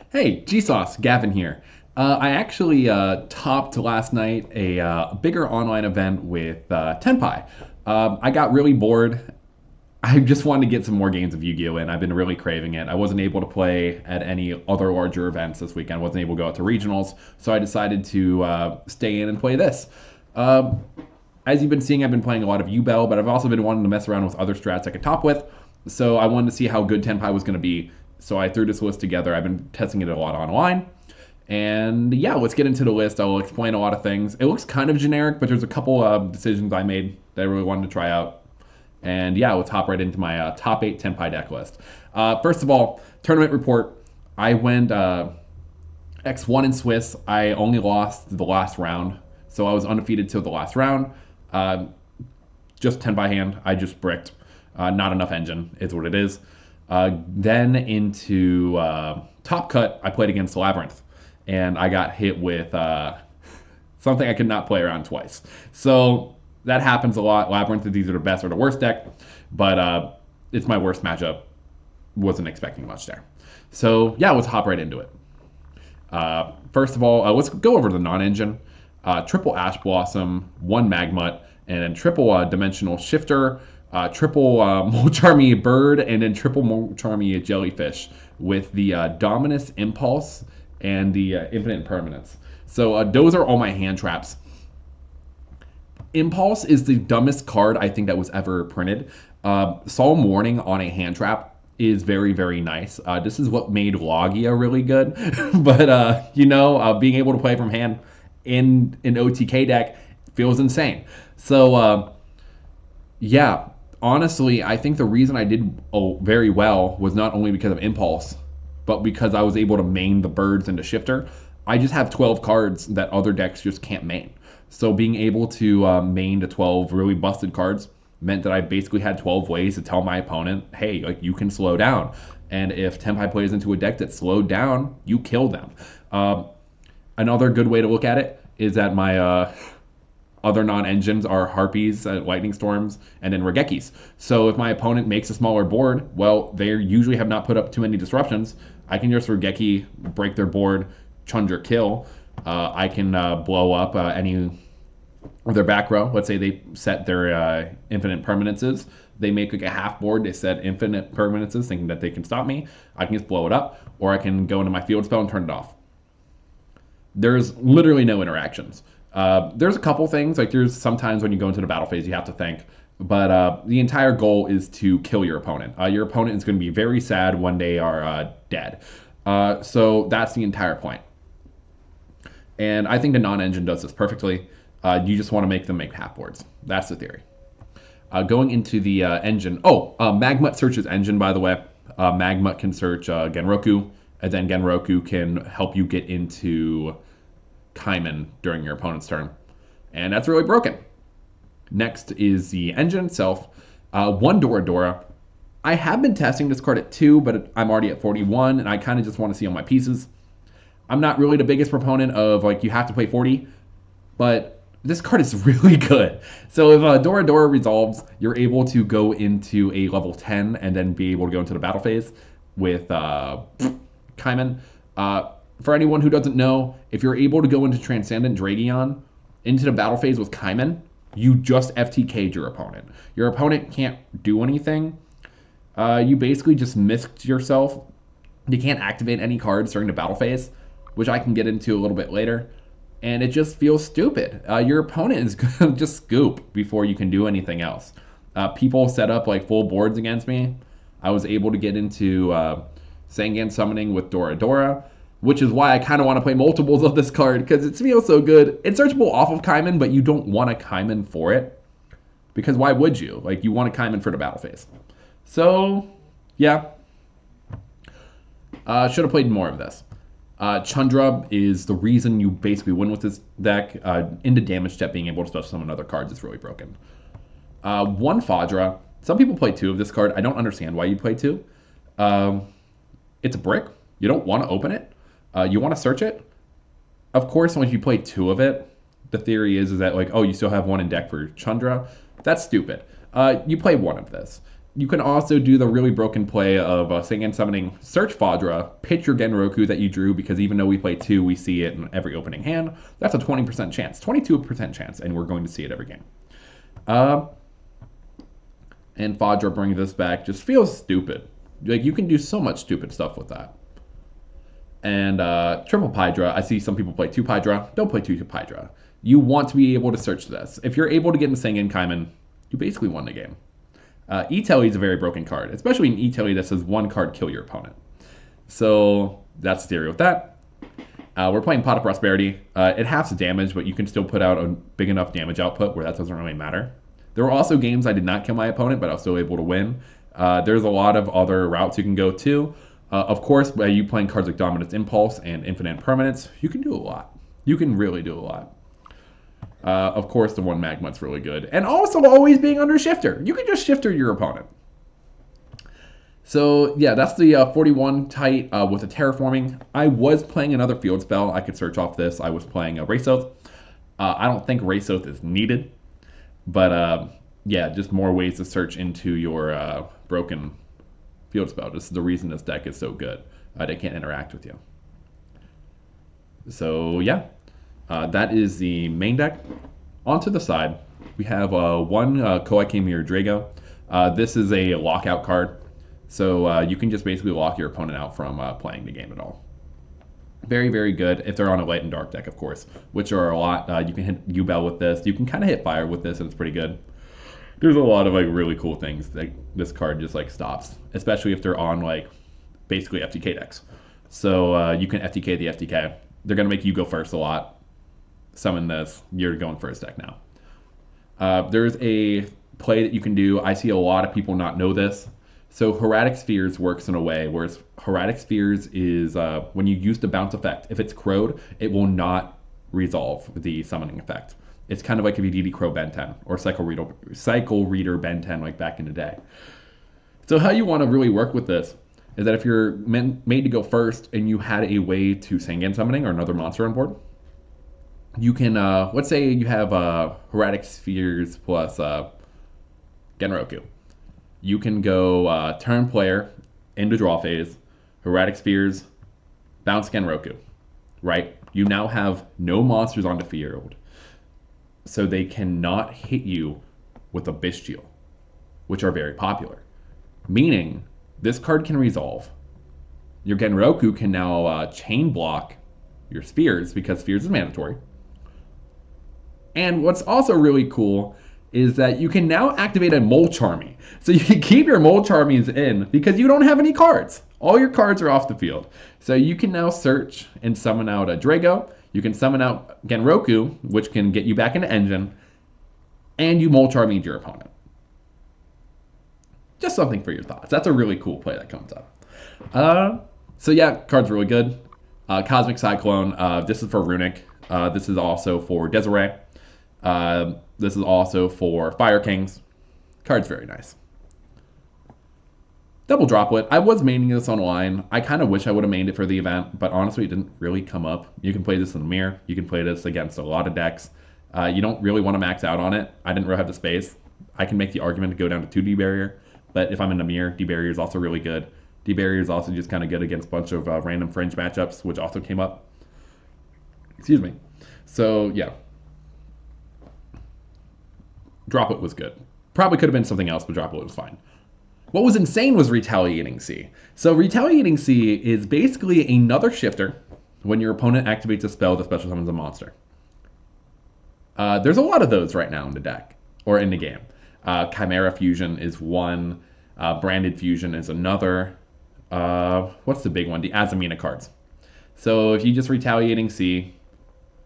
Hey, G-Sauce, Gavin here. I actually topped last night a bigger online event with Tenpai. I got really bored. I just wanted to get some more games of Yu-Gi-Oh! In. I've been really craving it. I wasn't able to play at any other larger events this weekend. I wasn't able to go out to regionals, so I decided to stay in and play this. Um as you've been seeing, I've been playing a lot of U-Bell, but I've also been wanting to mess around with other strats I could top with. So I wanted to see how good Tenpai was going to be. So I threw this list together. I've been testing it a lot online. And yeah, let's get into the list. I'll explain a lot of things. It looks kind of generic, but there's a couple of decisions I made that I really wanted to try out. And yeah, let's hop right into my top 8 Tenpai deck list. First of all, tournament report. I went X1 in Swiss. I only lost the last round. So I was undefeated till the last round. Uh, just 10 by hand. I just bricked. Not enough engine is what it is. Then into Top Cut, I played against Labyrinth, and I got hit with something I could not play around twice. So that happens a lot. Labyrinth is either the best or the worst deck, but it's my worst matchup. Wasn't expecting much there. So yeah, let's hop right into it. First of all, let's go over the non-engine. Triple Ash Blossom, one Magmut, and then triple Dimensional Shifter, triple Molcharmy Bird, and then triple Molcharmy Jellyfish with the Dominus Impulse and the Infinite Permanence. So those are all my hand traps. Impulse is the dumbest card I think that was ever printed. Solemn Warning on a hand trap is very, very nice. This is what made Logia really good. But, being able to play from hand in an OTK deck feels insane. So, yeah, honestly, I think the reason I did very well was not only because of Impulse, but because I was able to main the birds into Shifter. I just have 12 cards that other decks just can't main. So being able to main to 12 really busted cards meant that I basically had 12 ways to tell my opponent, hey, like you can slow down. And if Tenpai plays into a deck that's slowed down, you kill them. Another good way to look at it is that my other non-engines are Harpies, Lightning Storms, and then Regekis. So if my opponent makes a smaller board, well, they usually have not put up too many disruptions. I can just Regeki, break their board, Chunger kill. I can blow up any of their back row. Let's say they set their infinite permanences. They make like a half board. They set infinite permanences thinking that they can stop me. I can just blow it up, or I can go into my field spell and turn it off. There's literally no interactions. There's a couple things, like there's sometimes when you go into the battle phase you have to think, but the entire goal is to kill your opponent. Your opponent is going to be very sad when they are dead. So that's the entire point. And I think the non-engine does this perfectly. You just want to make them make half boards. That's the theory. Going into the engine. Magmut searches engine, by the way. Magmut can search Genroku, and then Genroku can help you get into Kaiman during your opponent's turn. And that's really broken. Next is the engine itself. One Dora Dora. I have been testing this card at 2, but I'm already at 41, and I kind of just want to see all my pieces. I'm not really the biggest proponent of, like, you have to play 40, but this card is really good. So if Dora Dora resolves, you're able to go into a level 10 and then be able to go into the battle phase with Kaiman. For anyone who doesn't know, if you're able to go into Transcendent Dragion, into the battle phase with Kaiman, you just FTK'd your opponent. Your opponent can't do anything. You basically just missed yourself. You can't activate any cards during the battle phase, which I can get into a little bit later. And it just feels stupid. Your opponent is going to just scoop before you can do anything else. People set up like full boards against me. I was able to get into Sangan Summoning with Dora Dora, which is why I kind of want to play multiples of this card, because it feels so good. It's searchable off of Kaiman, but you don't want a Kaiman for it, because why would you? Like, you want a Kaiman for the battle phase. So, yeah. Should have played more of this. Chundra is the reason you basically win with this deck. Into damage step, being able to special summon other cards is really broken. One Fadra. Some people play 2 of this card. I don't understand why you play 2. It's a brick. You don't want to open it. You want to search it. Of course, when you play 2 of it, the theory is that, like, oh, you still have 1 in deck for Chundra. That's stupid. You play 1 of this. You can also do the really broken play of Singen summoning Search Fadra, pitch your Genroku that you drew, because even though we play 2, we see it in every opening hand. That's a 20% chance, 22% chance, and we're going to see it every game. And Fadra bringing this back just feels stupid. Like, you can do so much stupid stuff with that. And triple Pydra, I see some people play 2 Pydra. Don't play 2 Pydra. You want to be able to search this. If you're able to get in Singen Kaiman, you basically won the game. E-Telly is a very broken card, especially in E-Telly that says 1 card kill your opponent. So that's the theory with that. We're playing Pot of Prosperity. It halves the damage, but you can still put out a big enough damage output where that doesn't really matter. There were also games I did not kill my opponent, but I was still able to win. There's a lot of other routes you can go to. Of course, by you playing cards like Dominance Impulse and Infinite Permanence, you can do a lot. You can really do a lot. Of course, the 1 Magma's really good. And also always being under Shifter. You can just Shifter your opponent. So, yeah, that's the 41 tight with a Terraforming. I was playing another field spell. I could search off this. I was playing a Race Oath. I don't think Race Oath is needed. But, yeah, just more ways to search into your broken field spell. This is the reason this deck is so good. They can't interact with you. So, yeah. That is the main deck. Onto the side, we have 1 Koike Mirror Drago. This is a lockout card, so you can just basically lock your opponent out from playing the game at all. Very, very good if they're on a light and dark deck, of course, which are a lot. You can hit U-Bell with this. You can kind of hit fire with this, and it's pretty good. There's a lot of like really cool things that this card just like stops, especially if they're on like basically FTK decks. So you can FTK the FTK. They're gonna make you go first a lot. Summon this, you're going first deck now. There's a play that you can do. I see a lot of people not know this. So Hermetic Spheres works in a way, whereas Hermetic Spheres is when you use the bounce effect. If it's crowed, it will not resolve the summoning effect. It's kind of like if you DD Crow Ben 10 or Cycle Reader Ben 10 like back in the day. So how you want to really work with this is that if you're made to go first and you had a way to Sangan summoning or another monster on board, you can, let's say you have Hermetic Spheres plus Genroku. You can go turn player into draw phase, Hermetic Spheres, bounce Genroku, right? You now have no monsters on the field, so they cannot hit you with a Bestial, which are very popular. Meaning, this card can resolve. Your Genroku can now chain block your Spheres, because Spheres is mandatory. And what's also really cool is that you can now activate a Molch Army. So you can keep your Molch Armies in because you don't have any cards. All your cards are off the field. So you can now search and summon out a Drago. You can summon out Genroku, which can get you back into Engine. And you Molch Army your opponent. Just something for your thoughts. That's a really cool play that comes up. So yeah, card's really good. Cosmic Cyclone. This is for Runic. This is also for Desiree. This is also for Fire Kings. Card's very nice. Double Droplet. I was maining this online. I kind of wish I would have mained it for the event, but honestly, it didn't really come up. You can play this in the mirror. You can play this against a lot of decks. You don't really want to max out on it. I didn't really have the space. I can make the argument to go down to 2 D-Barrier, but if I'm in the mirror, D-Barrier is also really good. D-Barrier is also just kind of good against a bunch of random fringe matchups, which also came up. Excuse me. So, yeah. Droplet was good. Probably could have been something else, but Droplet was fine. What was insane was Retaliating Sea. So Retaliating Sea is basically another shifter when your opponent activates a spell that special summons a monster. There's a lot of those right now in the deck, or in the game. Chimera Fusion is one. Branded Fusion is another. What's the big one? The Azamina cards. So if you just Retaliating Sea,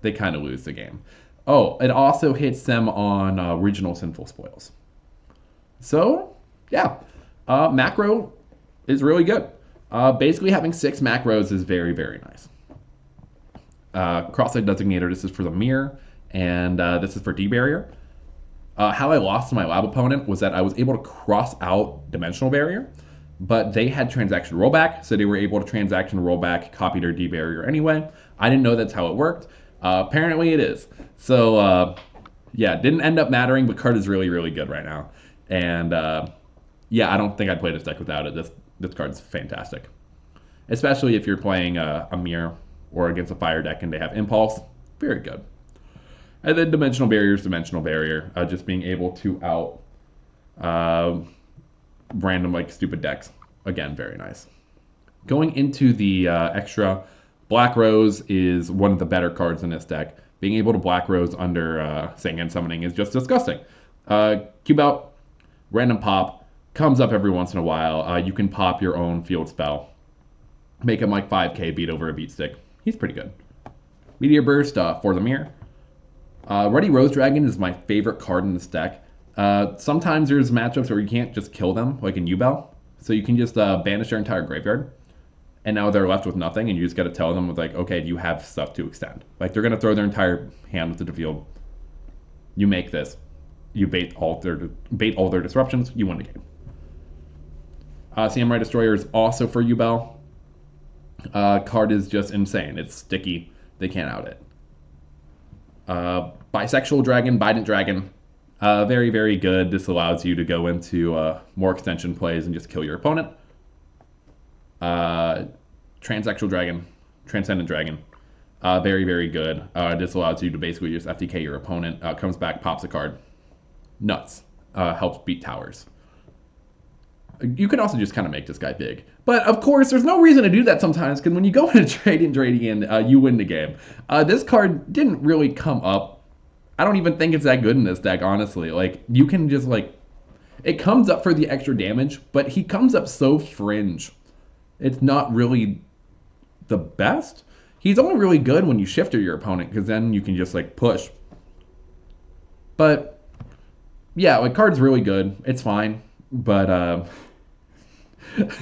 they kind of lose the game. Oh, it also hits them on Original Sinful Spoils. So, yeah. Macro is really good. Basically, having 6 macros is very, very nice. Cross-Site Designator, this is for the mirror, and this is for D-Barrier. How I lost to my lab opponent was that I was able to cross out Dimensional Barrier, but they had Transaction Rollback, so they were able to Transaction Rollback, copy their D-Barrier anyway. I didn't know that's how it worked. Apparently it is. So, yeah, didn't end up mattering, but card is really, really good right now. And, Yeah, I don't think I'd play this deck without it. This card's fantastic, especially if you're playing a mirror or against a fire deck and they have impulse. Very good. And then dimensional barrier is dimensional barrier. Just being able to out uh, random like stupid decks. Again, very nice. Going into the extra, Black Rose is one of the better cards in this deck. Being able to Black Rose under Sand Summoning is just disgusting. Cube out, random pop, comes up every once in a while. You can pop your own field spell. Make him like 5k beat over a beat stick. He's pretty good. Meteor Burst for the mirror. Ruddy Rose Dragon is my favorite card in this deck. Sometimes there's matchups where you can't just kill them, like in U-Bell. So you can just banish their entire graveyard. And now they're left with nothing, and you just got to tell them, with like, okay, do you have stuff to extend? Like, they're going to throw their entire hand into the field. You make this. You bait all their disruptions. You win the game. Samurai Destroyer is also for U-Bell. Card is just insane. It's sticky. They can't out it. Bisexual Dragon, Bident Dragon. Very, very good. This allows you to go into more extension plays and just kill your opponent. Transsexual Dragon, Transcendent Dragon. Very, very good. This allows you to basically just FTK your opponent. Comes back, pops a card. Nuts. Helps beat towers. You can also just kind of make this guy big. But, of course, there's no reason to do that sometimes, because when you go into Dradian, you win the game. This card didn't really come up. I don't even think it's that good in this deck, honestly. Like, you can just, like... It comes up for the extra damage, but he comes up so fringe. It's not really the best. He's only really good when you shifter your opponent, because then you can just, like, push. But, yeah, like, card's really good. It's fine. But,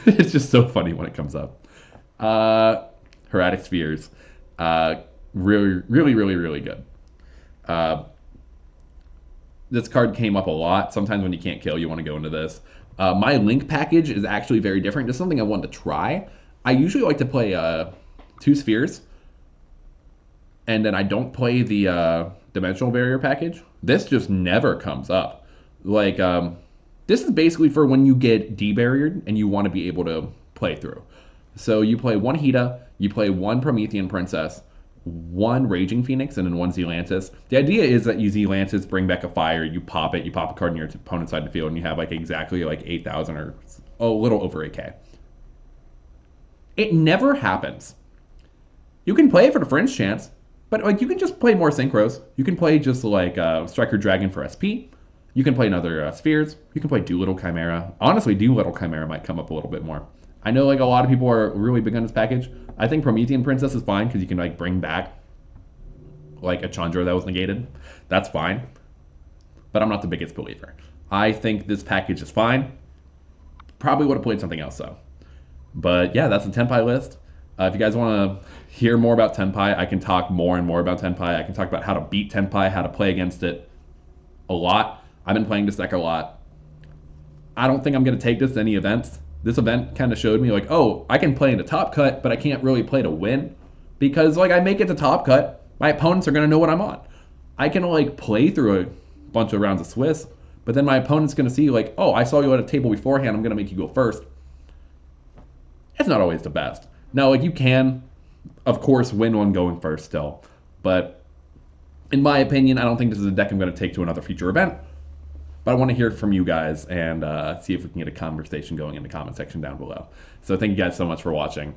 it's just so funny when it comes up. Hermetic Spheres. Really, really, really, really good. This card came up a lot. Sometimes when you can't kill, you want to go into this. My Link package is actually very different. Just something I wanted to try. I usually like to play 2 spheres. And then I don't play the Dimensional Barrier package. This just never comes up. Like, this is basically for when you get debarriered and you want to be able to play through. So you play 1 Hida, you play 1 Promethean Princess, 1 Raging Phoenix, and then 1 Zealantis. The idea is that you Zealantis, bring back a fire, you pop it, you pop a card in your opponent's side of the field, and you have like exactly like 8,000 or a little over 8k. It never happens. You can play it for the fringe chance, but like you can just play more synchros. You can play just like Striker Dragon for SP. You can play another Spheres. You can play Doolittle Chimera. Honestly, Doolittle Chimera might come up a little bit more. I know like a lot of people are really big on this package. I think Promethean Princess is fine because you can like bring back like a Chandra that was negated. That's fine. But I'm not the biggest believer. I think this package is fine. Probably would have played something else though. But yeah, that's the Tenpai list. If you guys want to hear more about Tenpai, I can talk more and more about Tenpai. I can talk about how to beat Tenpai, how to play against it a lot. I've been playing this deck a lot. I don't think I'm going to take this to any events. This event kind of showed me like, oh, I can play in the top cut, but I can't really play to win. Because like I make it to top cut, my opponents are going to know what I'm on. I can like play through a bunch of rounds of Swiss, but then my opponent's going to see like, oh, I saw you at a table beforehand, I'm going to make you go first. It's not always the best. Now, like you can, of course, win one going first still. But in my opinion, I don't think this is a deck I'm going to take to another future event. But I want to hear from you guys and see if we can get a conversation going in the comment section down below. So thank you guys so much for watching.